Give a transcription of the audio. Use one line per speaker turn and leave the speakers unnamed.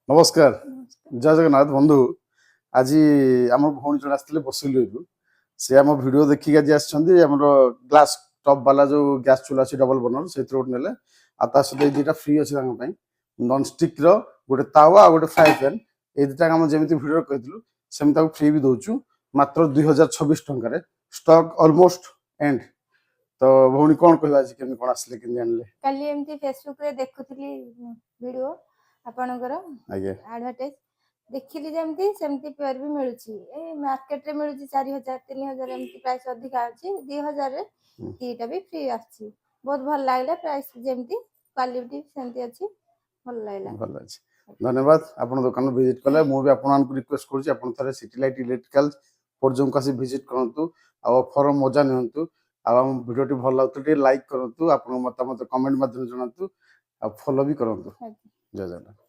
नमस्कार
नमस्कार।
जय जगन्नाथ बंधु आज आम भौणी जन आसते बसिलु से आम भिड देखिक आज आम ग्लास टप वाला जो गैस चूल्हा अच्छी डबल बर्नर से गोटे ने सहित दुटा फ्री अच्छे नन स्टिक रोटे तावा गोटे फ्राए पैन ये दुटा आम जमी भिडियो कहूँ सेमती फ्री भी दौचु मात्र 2026 टकर स्टक ऑलमोस्ट एंड तो भौणी कौन कह आज केमी कौन आसले के जानले
काली एमती फेसबुक रे देखुथली वीडियो आपनकर
आगे
एडवर्टाइज देखिली जेमती सेमती प्योर भी मिलुची ए मार्केट रे मिलुची 4000 3000 एमती प्राइस अधिक आछि 2000 रे तीटा भी फ्री आछि बहुत भल लागले प्राइस जेमती क्वालिटी सेमती अछि भल लागला
भल अछि धन्यवाद आपण दुकान विजिट कले मु भी आपण को रिक्वेस्ट करूची आपण थरे सिटी लाइट इलेक्ट्रिकल पर्जन कासी विजिट करंतु आ ऑफर मजा नियंतु आ हम वीडियो टी भल लागतु लाइक करंतु आपण मतामत कमेंट माध्यम जणांतु आ फॉलो भी करंतु जय जगन्नाथ।